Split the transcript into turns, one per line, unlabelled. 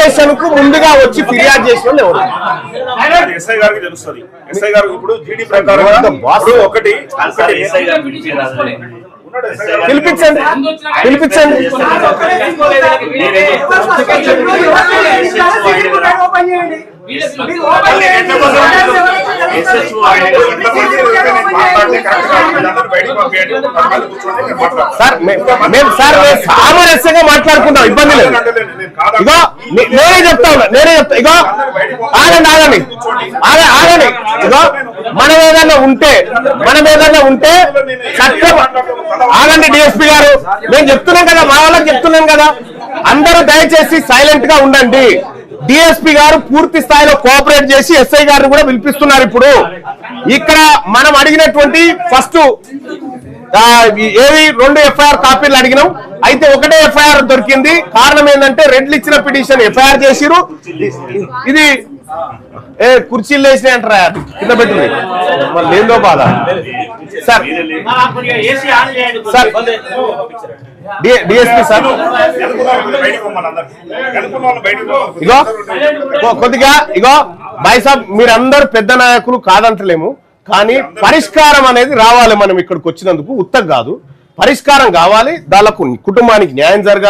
Investigation కు ముందుగా వచ్చి ఫిర్యాదు చేసిన వాళ్ళు ఎవరు?
ఎస్ఐ గారికి తెలుస్తుంది. ఎస్ఐ గారు ఇప్పుడు జీడీ ప్రకారం ఒకటి
పిలిపించండి పిలిపించండి. సార్ మేము సామరస్యంగా మాట్లాడుకుంటాం, ఇబ్బంది లేదు. ఇగో నేనే చెప్తా ఇగో ఆగండి ఇగో మనం ఏదైనా ఉంటే చట్టం ఆగండి. డిఎస్పీ గారు నేను చెప్తున్నాం కదా, మా వాళ్ళకి చెప్తున్నాను కదా, అందరూ దయచేసి సైలెంట్ గా ఉండండి. డిఎస్పీ గారు పూర్తి స్థాయిలో కోఆపరేట్ చేసి ఎస్ఐ గారిని కూడా పిలిపిస్తున్నారు. ఇప్పుడు ఇక్కడ మనం అడిగినటువంటి ఫస్ట్ ఏవి 2 ఎఫ్ఐఆర్ కాపీలు అడిగినాం, అయితే ఒకటే ఎఫ్ఐఆర్ దొరికింది. కారణం ఏంటంటే రెడ్లు ఇచ్చిన పిటిషన్ ఎఫ్ఐఆర్ చేసిరు. ఇది కుర్చీలు వేసినాయి అంటారా కింద పెట్టుకుని మళ్ళీ ఏందో బాధ. సార్ డిఎస్పీ సార్ ఇగో కొద్దిగా ఇగో భాయ్ సాబ్ మీరందరూ పెద్ద నాయకులు కాదంటలేము, కానీ పరిష్కారం అనేది రావాలి. మనం ఇక్కడికి వచ్చినందుకు ఉత్తగ కాదు, పరిష్కారం కావాలి. దానికి కుటుంబానికి న్యాయం జరగాలి.